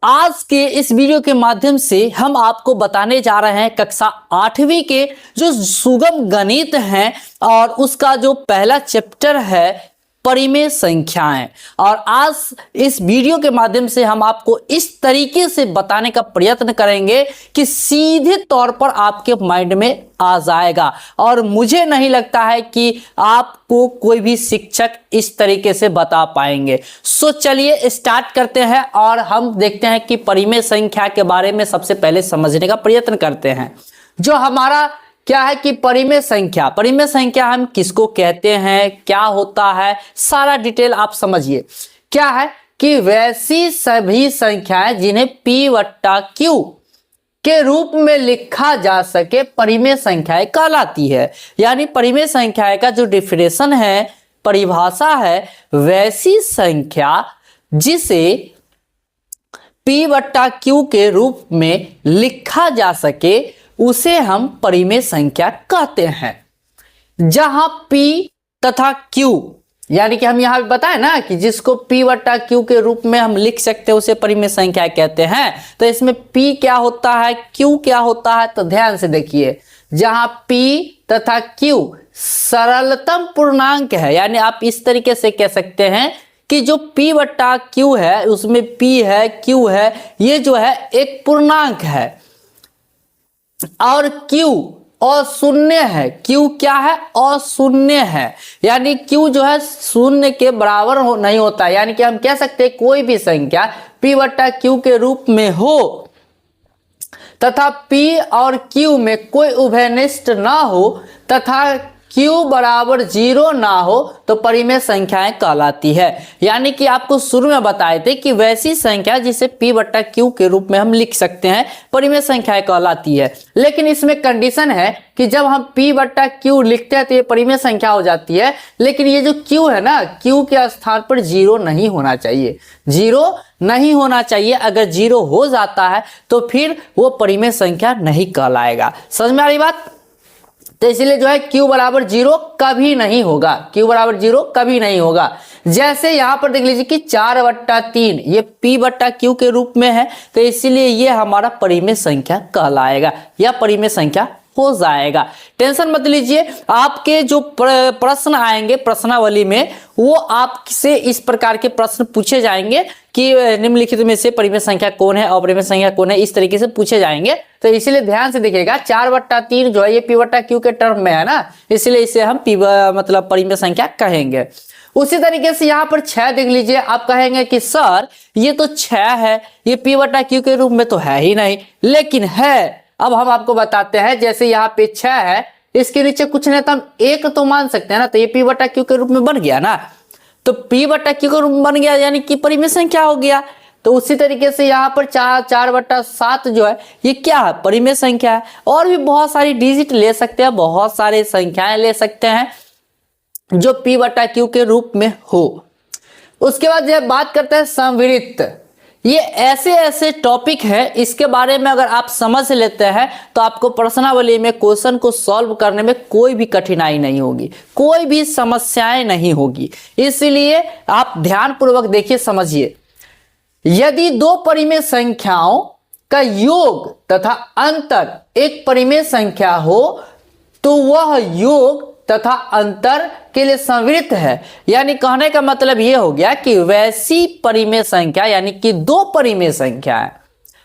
आज के इस वीडियो के माध्यम से हम आपको बताने जा रहे हैं कक्षा 8वीं के जो सुगम गणित हैं और उसका जो पहला चैप्टर है परिमेय संख्याएं। और आज इस वीडियो के माध्यम से हम आपको इस तरीके से बताने का प्रयत्न करेंगे कि सीधे तौर पर आपके माइंड में आ जाएगा। और मुझे नहीं लगता है कि आपको कोई भी शिक्षक इस तरीके से बता पाएंगे। सो चलिए स्टार्ट करते हैं और हम देखते हैं कि परिमेय संख्या के बारे में सबसे पहले समझने का प्रयत्न करते हैं। जो हमारा क्या है कि परिमेय संख्या हम किसको कहते हैं, क्या होता है, सारा डिटेल आप समझिए। क्या है कि वैसी सभी संख्याएं जिन्हें P/Q के रूप में लिखा जा सके परिमेय संख्याएं कहलाती है। यानी परिमेय संख्याएं का जो डिफिनेशन है, परिभाषा है, वैसी संख्या जिसे P/Q के रूप में लिखा जा सके उसे हम परिमेय संख्या कहते हैं। जहां P तथा Q यानी कि हम यहां बताए ना कि जिसको P/Q के रूप में हम लिख सकते हैं उसे परिमेय संख्या कहते हैं। तो इसमें P क्या होता है, Q क्या होता है, तो ध्यान से देखिए। जहां P तथा Q सरलतम पूर्णांक है, यानी आप इस तरीके से कह सकते हैं कि जो P/Q है उसमें P है, Q है, ये जो है एक पूर्णांक है और Q अशून्य है। Q क्या है, अशून्य है। यानी Q जो है शून्य के बराबर नहीं होता। यानी कि हम कह सकते हैं कोई भी संख्या P/Q के रूप में हो तथा P और Q में कोई उभयनिष्ठ ना हो तथा Q बराबर 0 ना हो तो परिमेय संख्याएं कहलाती है। यानी कि आपको शुरू में बताए थे कि वैसी संख्या जिसे P/Q के रूप में हम लिख सकते हैं परिमेय संख्याएं कहलाती है। लेकिन इसमें कंडीशन है कि जब हम P/Q लिखते हैं तो ये परिमेय संख्या हो जाती है। लेकिन ये जो Q है ना, Q के स्थान पर 0 नहीं होना चाहिए, 0 नहीं होना चाहिए। अगर 0 हो जाता है तो फिर वो परिमेय संख्या नहीं कहलाएगा। समझ में आ रही बात? तो इसलिए जो है Q बराबर 0 कभी नहीं होगा, Q बराबर 0 कभी नहीं होगा। जैसे यहां पर देख लीजिए कि 4/3 ये P/Q के रूप में है, तो इसीलिए ये हमारा परिमेय संख्या कहलाएगा या परिमेय संख्या हो जाएगा। टेंशन मत लीजिए। आपके जो प्रश्न आएंगे प्रश्नावली में वो आपसे इस प्रकार के प्रश्न पूछे जाएंगे कि निम्नलिखित में से परिमेय संख्या कौन है, अपरिमेय संख्या कौन है, इस तरीके से पूछे जाएंगे। तो इसलिए ध्यान से देखिएगा। 4/3 जो है ये P/Q के टर्म में है ना, इसलिए इसे हम मतलब परिमेय संख्या कहेंगे। उसी तरीके से यहाँ पर 6 देख लीजिए। आप कहेंगे कि सर ये तो 6 है, ये P/Q के रूप में तो है ही नहीं, लेकिन है। अब हम आपको बताते हैं। जैसे यहाँ पे 6 है, इसके नीचे कुछ नहीं तो हम 1 तो मान सकते हैं ना, तो ये P/Q के रूप में बन गया ना। तो P/Q के रूप में बन गया यानी कि परिमेय संख्या हो गया। तो उसी तरीके से यहाँ पर 4/7 जो है ये क्या है, परिमेय संख्या है। और भी बहुत सारी डिजिट ले सकते हैं, बहुत सारी संख्याएं ले सकते हैं जो P/Q के रूप में हो। उसके बाद जब बात करते हैं संवृत्त, ये ऐसे टॉपिक है, इसके बारे में अगर आप समझ लेते हैं तो आपको प्रश्नावली में क्वेश्चन को सॉल्व करने में कोई भी कठिनाई नहीं होगी, कोई भी समस्याएं नहीं होगी। इसलिए आप ध्यान पूर्वक देखिए, समझिए। यदि दो परिमेय संख्याओं का योग तथा अंतर एक परिमेय संख्या हो तो वह योग तथा अंतर के लिए संवृत्त है। यानी कहने का मतलब यह हो गया कि वैसी परिमेय संख्या यानी कि दो परिमेय संख्याएं,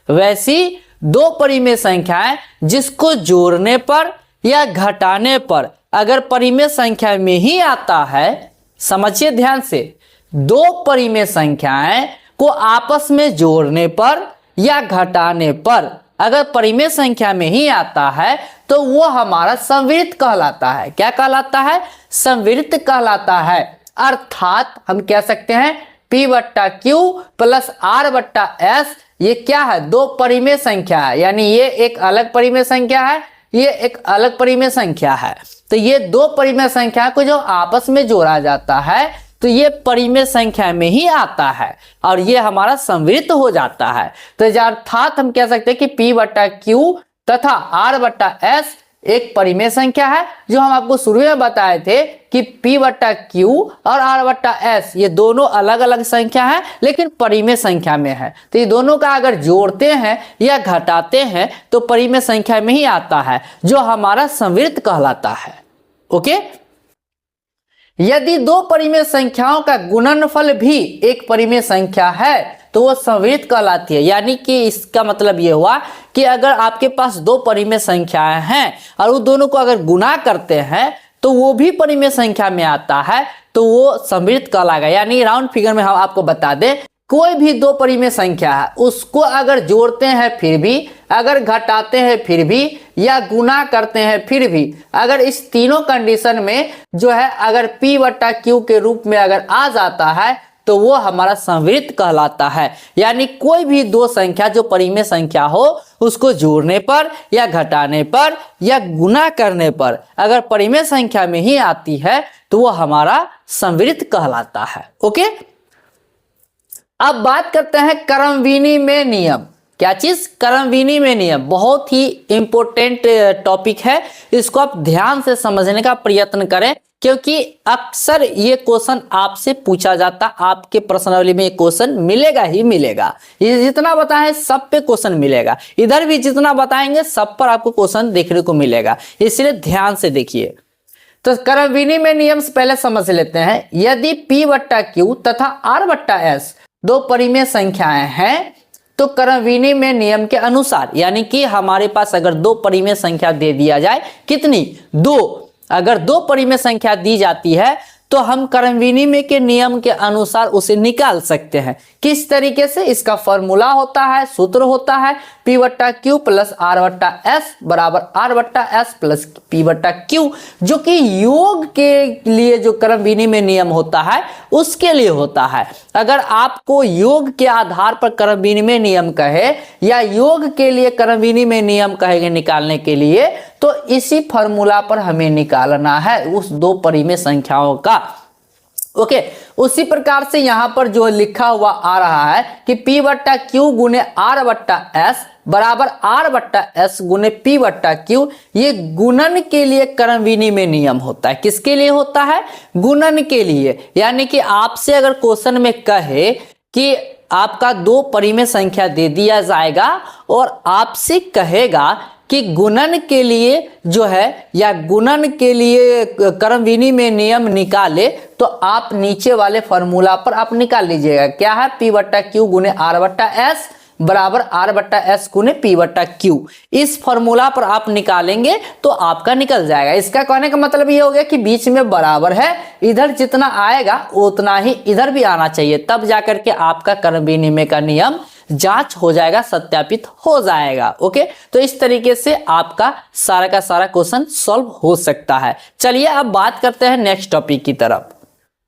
वैसी दो परिमेय संख्याएं जिसको जोड़ने पर या घटाने पर अगर परिमेय संख्या में ही आता है, समझिए ध्यान से, दो परिमेय संख्याएं को आपस में जोड़ने पर या घटाने पर अगर परिमेय संख्या में ही आता है तो वो हमारा संवृत्त कहलाता है। क्या कहलाता है? संवृत्त कहलाता है। अर्थात हम कह सकते हैं P/Q प्लस R/S ये क्या है, दो परिमेय संख्या है। यानी ये एक अलग परिमेय संख्या है, ये एक अलग परिमेय संख्या है। तो ये दो परिमेय संख्या को जो आपस में जोड़ा जाता है तो ये परिमेय संख्या में ही आता है और ये हमारा संवृत्त हो जाता है। तो अर्थात हम कह सकते हैं कि P/Q तथा R/S एक परिमेय संख्या है जो हम आपको शुरू में बताए थे कि P बट्टा Q और R बट्टा S ये दोनों अलग अलग संख्या है लेकिन परिमेय संख्या में है। तो ये दोनों का अगर जोड़ते हैं या घटाते हैं तो परिमेय संख्या में ही आता है जो हमारा संवृत्त कहलाता है। ओके, यदि दो परिमेय संख्याओं का गुणनफल भी एक परिमेय संख्या है तो वो संवृत्त कहलाती है। यानी कि इसका मतलब ये हुआ कि अगर आपके पास दो परिमेय संख्याएं हैं और उन दोनों को अगर गुणा करते हैं तो वो भी परिमेय संख्या में आता है तो वो संवृत्त कहलाएगा। यानी राउंड फिगर में हम आपको बता दें, कोई भी दो परिमेय संख्या है उसको अगर जोड़ते हैं फिर भी, अगर घटाते हैं फिर भी, या गुना करते हैं फिर भी, अगर इस तीनों कंडीशन में जो है अगर P बट्टा Q के रूप में अगर आ जाता है तो वो हमारा संवृत्त कहलाता है। यानी कोई भी दो संख्या जो परिमेय संख्या हो उसको जोड़ने पर या घटाने पर या गुना करने पर अगर परिमेय संख्या में ही आती है तो वो हमारा संवृत्त कहलाता है। ओके, अब बात करते हैं क्रम विनिमय नियम। क्या चीज? क्रम विनिमय नियम बहुत ही इंपॉर्टेंट टॉपिक है, इसको आप ध्यान से समझने का प्रयत्न करें क्योंकि अक्सर ये क्वेश्चन आपसे पूछा जाता, आपके प्रश्नावली में ये क्वेश्चन मिलेगा ही मिलेगा। ये जितना बताएं सब पे क्वेश्चन मिलेगा, इधर भी जितना बताएंगे सब पर आपको क्वेश्चन देखने को मिलेगा, इसलिए ध्यान से देखिए। तो क्रम विनिमय नियम से पहले समझ लेते हैं। यदि P बट्टा Q तथा R बट्टा S दो परिमेय संख्याएं हैं तो क्रम विनिमय नियम के अनुसार, यानी कि हमारे पास अगर दो परिमेय संख्या दे दिया जाए, कितनी? दो, अगर दो परिमेय संख्या दी जाती है तो हम क्रम विनिमय के नियम के अनुसार उसे निकाल सकते हैं। किस तरीके से? इसका फॉर्मूला होता है, सूत्र होता है P बट्टा Q प्लस R बट्टा S बराबर R बट्टा S प्लस P बट्टा Q, जो कि योग के लिए जो क्रम विनिमय नियम होता है उसके लिए होता है। अगर आपको योग के आधार पर क्रम विनिमय नियम कहे या योग के लिए क्रम विनिमय नियम कहेंगे निकालने के लिए तो इसी फॉर्मूला पर हमें निकालना है उस दो परिमेय संख्याओं का। ओके, उसी प्रकार से यहां पर जो लिखा हुआ आ रहा है कि P बट्टा Q गुने R बट्टा S बराबर R बट्टा S गुने P बट्टा Q, ये गुणन के लिए क्रम विनिमय नियम होता है। किसके लिए होता है? गुणन के लिए। यानी कि आपसे अगर क्वेश्चन में कहे कि आपका दो परिमेय संख्या दे दिया जाएगा और आपसे कहेगा कि गुणन के लिए जो है या गुणन के लिए क्रम विनिमय नियम निकाले तो आप नीचे वाले फॉर्मूला पर आप निकाल लीजिएगा। क्या है? P बट्टा Q गुने R बट्टा S बराबर R बट्टा S गुने P बट्टा Q। इस फॉर्मूला पर आप निकालेंगे तो आपका निकल जाएगा। इसका कहने का मतलब ये हो गया कि बीच में बराबर है, इधर जितना आएगा उतना ही इधर भी आना चाहिए, तब जाकर के आपका क्रम विनिमय का नियम जांच हो जाएगा, सत्यापित हो जाएगा। ओके, तो इस तरीके से आपका सारा का सारा क्वेश्चन सॉल्व हो सकता है। चलिए अब बात करते हैं नेक्स्ट टॉपिक की तरफ।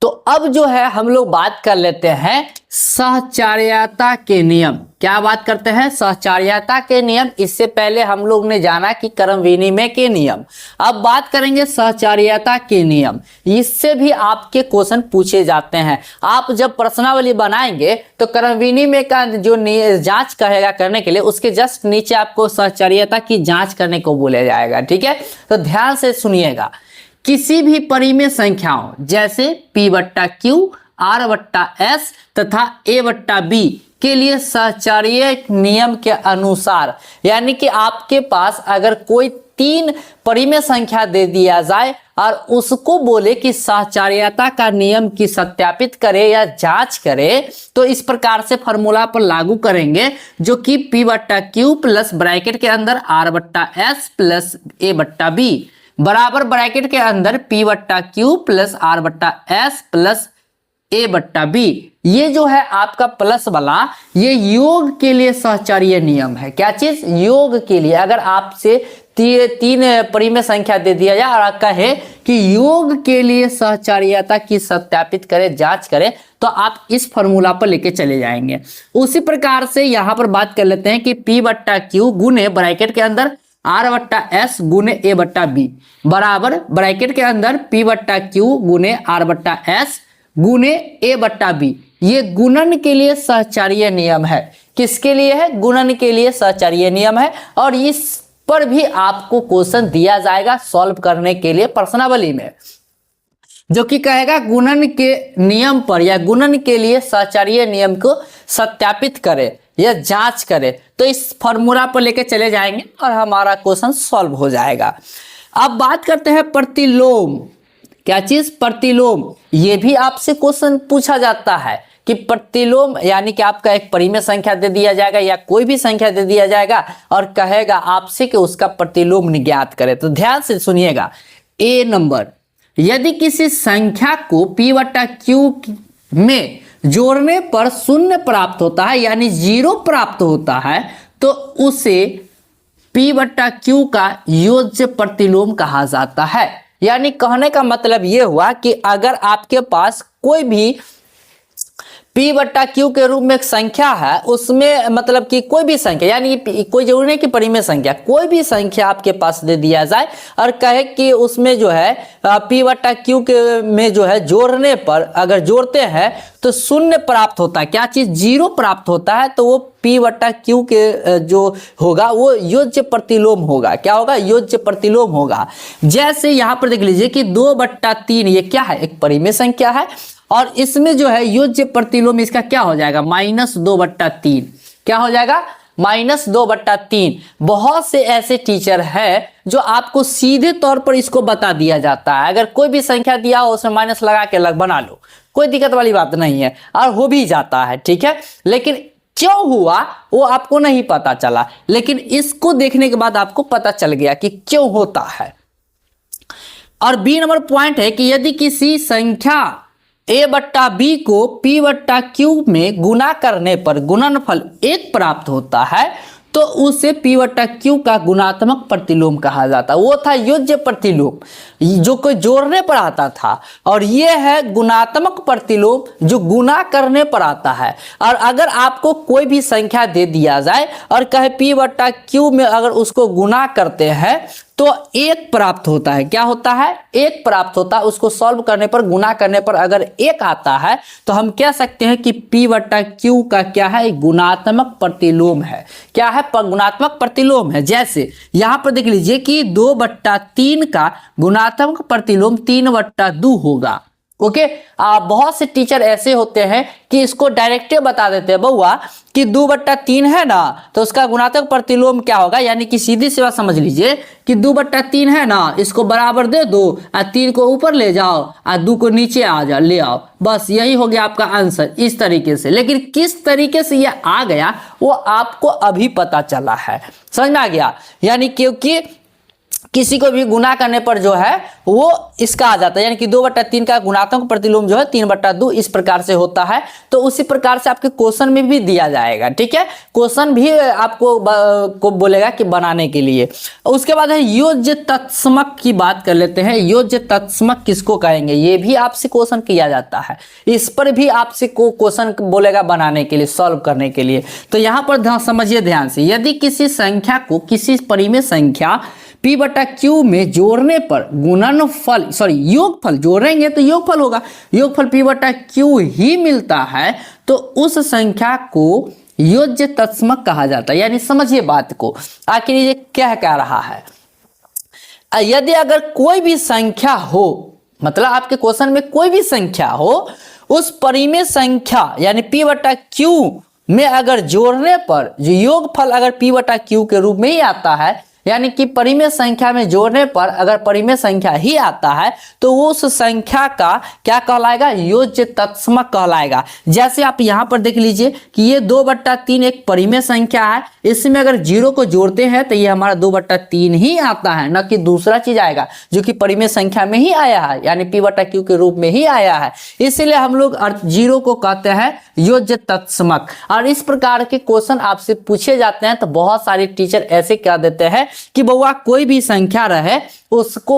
तो अब जो है हम लोग बात कर लेते हैं सहचार्यता के नियम। क्या बात करते हैं? सहचार्यता के नियम। इससे पहले हम लोग ने जाना कि क्रम विनिमय के नियम, अब बात करेंगे सहचार्यता के नियम। इससे भी आपके क्वेश्चन पूछे जाते हैं। आप जब प्रश्नावली बनाएंगे तो क्रम विनिमय का जो जांच कहेगा करने के लिए उसके जस्ट नीचे आपको सहचार्यता की जांच करने को बोला जाएगा। ठीक है, तो ध्यान से सुनिएगा। किसी भी परिमेय संख्याओं जैसे P बट्टा Q, R बट्टा S तथा A बट्टा B के लिए सहचार्य नियम के अनुसार, यानी कि आपके पास अगर कोई तीन परिमेय संख्या दे दिया जाए और उसको बोले कि सहचार्यता का नियम की सत्यापित करे या जांच करे तो इस प्रकार से फॉर्मूला पर लागू करेंगे जो कि P बट्टा Q प्लस ब्रैकेट के अंदर R बट्टा S प्लस A बट्टा B बराबर ब्रैकेट के अंदर P बट्टा Q प्लस R बट्टा S प्लस A बट्टा B। ये जो है आपका प्लस वाला ये योग के लिए सहचार्य नियम है। क्या चीज? योग के लिए। अगर आपसे तीन परिमेय संख्या दे दिया जाए और कहे कि योग के लिए सहचार्यता की सत्यापित करें, जांच करें, तो आप इस फॉर्मूला पर लेके चले जाएंगे। उसी प्रकार से यहां पर बात कर लेते हैं कि P बट्टा Q गुने ब्रैकेट के अंदर R बट्टा S गुने A बट्टा B बराबर ब्रैकेट के अंदर P बट्टा Q गुने R बट्टा S गुने A बट्टा B। ये गुणन के लिए सहचार्य नियम है। किसके लिए है? गुणन के लिए सहचार्य नियम है। और इस पर भी आपको क्वेश्चन दिया जाएगा सॉल्व करने के लिए प्रश्नावली में, जो कि कहेगा गुणन के नियम पर या गुणन के लिए सहचर्य नियम को सत्यापित करें या जांच करें। तो इस फॉर्मूला पर लेके चले जाएंगे और हमारा क्वेश्चन सॉल्व हो जाएगा। अब बात करते हैं प्रतिलोम। क्या चीज? प्रतिलोम। ये भी आपसे क्वेश्चन पूछा जाता है कि प्रतिलोम यानी कि आपका एक परिमेय संख्या दे दिया जाएगा या कोई भी संख्या दे दिया जाएगा और कहेगा आपसे कि उसका प्रतिलोम ज्ञात करें। तो ध्यान से सुनिएगा। ए नंबर, यदि किसी संख्या को p बटा क्यू में जोड़ने पर शून्य प्राप्त होता है यानी 0 प्राप्त होता है तो उसे p बटा क्यू का योज्य प्रतिलोम कहा जाता है। यानी कहने का मतलब यह हुआ कि अगर आपके पास कोई भी p बट्टा क्यू के रूप में एक संख्या है, उसमें मतलब कि कोई भी संख्या यानी कोई जरूरी नहीं कि परिमेय संख्या, कोई भी संख्या आपके पास दे दिया जाए और कहे कि उसमें जो है p बट्टा क्यू के में जो है जोड़ने पर अगर जोड़ते हैं तो शून्य प्राप्त होता है। क्या चीज? 0 प्राप्त होता है। तो वो p बट्टा क्यू के जो होगा वो योज्य प्रतिलोम होगा। क्या होगा? योज्य प्रतिलोम होगा। जैसे यहां पर देख लीजिए कि 2/3 ये क्या है? एक परिमेय संख्या है और इसमें जो है योज्य प्रतिलोम इसका क्या हो जाएगा? -2/3। क्या हो जाएगा? -2/3। बहुत से ऐसे टीचर हैं जो आपको सीधे तौर पर इसको बता दिया जाता है। अगर कोई भी संख्या दिया हो उसमें माइनस लगा के अलग बना लो, कोई दिक्कत वाली बात नहीं है और हो भी जाता है, ठीक है। लेकिन क्यों हुआ वो आपको नहीं पता चला, लेकिन इसको देखने के बाद आपको पता चल गया कि क्यों होता है। और बी नंबर पॉइंट है कि यदि किसी संख्या a बट्टा बी को p बट्टा क्यू में गुना करने पर गुणनफल 1 प्राप्त होता है तो उसे p बट्टा क्यू का गुणात्मक प्रतिलोम कहा जाता है। वो था योज्य प्रतिलोम जो कोई जोड़ने पर आता था और ये है गुणात्मक प्रतिलोम जो गुना करने पर आता है। और अगर आपको कोई भी संख्या दे दिया जाए और कहे p बट्टा क्यू में अगर उसको गुना करते हैं तो 1 प्राप्त होता है। क्या होता है? 1 प्राप्त होता है। उसको सॉल्व करने पर गुना करने पर अगर 1 आता है तो हम कह सकते हैं कि p बट्टा क्यू का क्या है? गुणात्मक प्रतिलोम है। क्या है? गुणात्मक प्रतिलोम है। जैसे यहां पर देख लीजिए कि 2/3 का गुणात्मक प्रतिलोम 3/2 होगा। ओके। बहुत से टीचर ऐसे होते हैं कि इसको डायरेक्ट बता देते हैं बउआ कि 2/3 है ना तो उसका गुणात्मक प्रतिलोम क्या होगा, यानी कि सीधी सी बात समझ लीजिए कि 2/3 है ना, इसको बराबर दे दो और 3 को ऊपर ले जाओ और 2 को नीचे आ जाओ ले आओ, बस यही हो गया आपका आंसर। इस तरीके से, लेकिन किस तरीके से ये आ गया वो आपको अभी पता चला है। समझ में आ गया? यानी क्योंकि किसी को भी गुना करने पर जो है वो इसका आ जाता है, यानी कि 2/3 का गुणात्मक प्रतिलोम जो है 3/2 इस प्रकार से होता है। तो उसी प्रकार से आपके क्वेश्चन में भी दिया जाएगा, ठीक है। क्वेश्चन भी आपको को बोलेगा कि बनाने के लिए। उसके बाद है योज्य तत्समक की बात कर लेते हैं। योज्य तत्समक किसको कहेंगे? ये भी आपसे क्वेश्चन किया जाता है, इस पर भी आपसे को क्वेश्चन बोलेगा बनाने के लिए, सॉल्व करने के लिए। तो यहाँ पर समझिए ध्यान से, यदि किसी संख्या को किसी परिमेय संख्या p बटा क्यू में जोड़ने पर गुणनफल योगफल जोड़ेंगे तो योगफल होगा, योगफल p बटा क्यू ही मिलता है तो उस संख्या को योज्य तत्समक कहा जाता है। यानी समझिए बात को, आखिर ये क्या कह रहा है। यदि अगर कोई भी संख्या हो, मतलब आपके क्वेश्चन में कोई भी संख्या हो, उस परिमेय संख्या यानी p बटा क्यू में अगर जोड़ने पर जो योगफल अगर p बटा क्यू के रूप में ही आता है, यानी कि परिमेय संख्या में जोड़ने पर अगर परिमेय संख्या ही आता है तो वो उस संख्या का क्या कहलाएगा? योज्य तत्समक कहलाएगा। जैसे आप यहां पर देख लीजिए कि ये 2/3 एक परिमेय संख्या है, इसमें अगर 0 को जोड़ते हैं तो ये हमारा 2/3 ही आता है, न कि दूसरा चीज आएगा जो कि परिमेय संख्या में ही आया है, यानी p बटा क्यू के रूप में ही आया है। इसलिए हम लोग 0 को कहते हैं योज्य तत्समक। और इस प्रकार के क्वेश्चन आपसे पूछे जाते हैं तो बहुत सारे टीचर ऐसे कह देते हैं कि बउआ कोई भी संख्या रहे उसको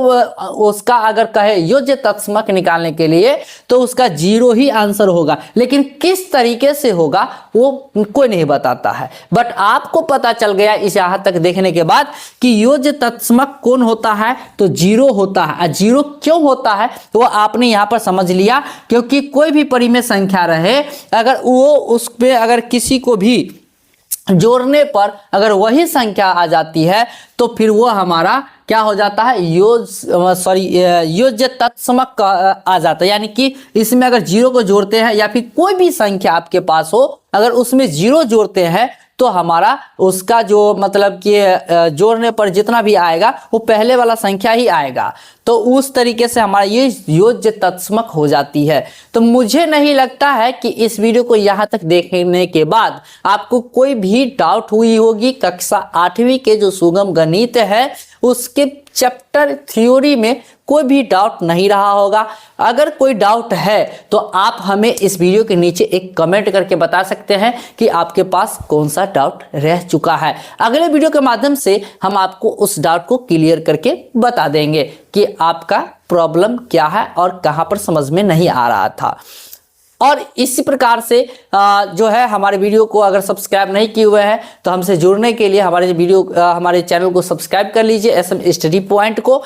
उसका अगर कहे योज्य तत्समक निकालने के लिए तो उसका 0 ही आंसर होगा, लेकिन किस तरीके से होगा वो कोई नहीं बताता है। बट आपको पता चल गया इस यहां तक देखने के बाद कि योज्य तत्समक कौन होता है तो 0 होता है। 0 क्यों होता है तो वो आपने यहां पर समझ लिया, क्योंकि कोई भी परिमेय संख्या रहे अगर वो उस पे अगर किसी को भी जोड़ने पर अगर वही संख्या आ जाती है तो फिर वो हमारा क्या हो जाता है, योज्य तत्समक आ जाता है। यानी कि इसमें अगर जीरो को जोड़ते हैं या फिर कोई भी संख्या आपके पास हो, अगर उसमें जीरो जोड़ते हैं तो हमारा उसका जो मतलब कि जोड़ने पर जितना भी आएगा वो पहले वाला संख्या ही आएगा। तो उस तरीके से हमारा ये योज्य तत्समक हो जाती है। तो मुझे नहीं लगता है कि इस वीडियो को यहाँ तक देखने के बाद आपको कोई भी डाउट हुई होगी। कक्षा 8वीं के जो सुगम गणित है उसके चैप्टर थ्योरी में कोई भी डाउट नहीं रहा होगा। अगर कोई डाउट है तो आप हमें इस वीडियो के नीचे एक कमेंट करके बता सकते हैं कि आपके पास कौन सा डाउट रह चुका है। अगले वीडियो के माध्यम से हम आपको उस डाउट को क्लियर करके बता देंगे कि आपका प्रॉब्लम क्या है और कहां पर समझ में नहीं आ रहा था। और इसी प्रकार से जो है हमारे वीडियो को अगर सब्सक्राइब नहीं किए हुए हैं तो हमसे जुड़ने के लिए हमारे चैनल को सब्सक्राइब कर लीजिए, SM स्टडी पॉइंट को,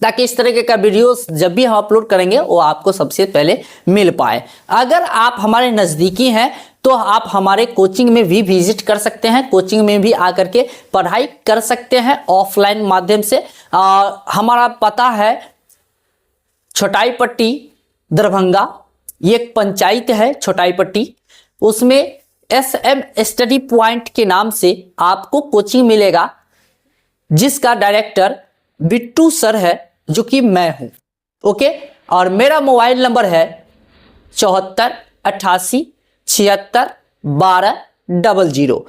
ताकि इस तरीके का वीडियोस जब भी हम अपलोड करेंगे वो आपको सबसे पहले मिल पाए। अगर आप हमारे नज़दीकी हैं तो आप हमारे कोचिंग में भी विजिट कर सकते हैं, कोचिंग में भी आकर के पढ़ाई कर सकते हैं ऑफलाइन माध्यम से। हमारा पता है छोटाई पट्टी दरभंगा, ये एक पंचायत है छोटाई पट्टी, उसमें SM स्टडी पॉइंट के नाम से आपको कोचिंग मिलेगा जिसका डायरेक्टर बिट्टू सर है, जो कि मैं हूं। ओके, और मेरा मोबाइल नंबर है 74 88 76 12 00।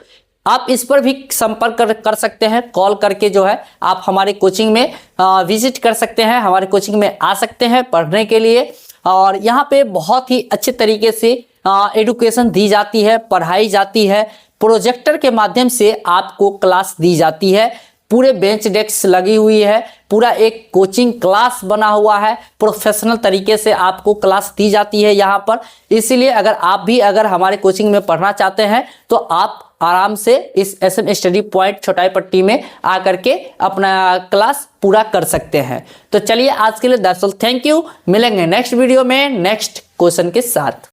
आप इस पर भी संपर्क कर सकते हैं, कॉल करके जो है आप हमारे कोचिंग में विजिट कर सकते हैं, हमारे कोचिंग में आ सकते हैं पढ़ने के लिए। और यहाँ पे बहुत ही अच्छे तरीके से एजुकेशन दी जाती है, पढ़ाई जाती है, प्रोजेक्टर के माध्यम से आपको क्लास दी जाती है, पूरे बेंच डेस्क लगी हुई है, पूरा एक कोचिंग क्लास बना हुआ है, प्रोफेशनल तरीके से आपको क्लास दी जाती है यहाँ पर। इसीलिए अगर हमारे कोचिंग में पढ़ना चाहते हैं तो आप आराम से इस SM स्टडी पॉइंट छोटाई पट्टी में आकर के अपना क्लास पूरा कर सकते हैं। तो चलिए आज के लिए दैट्स ऑल, थैंक यू। मिलेंगे नेक्स्ट वीडियो में नेक्स्ट क्वेश्चन के साथ।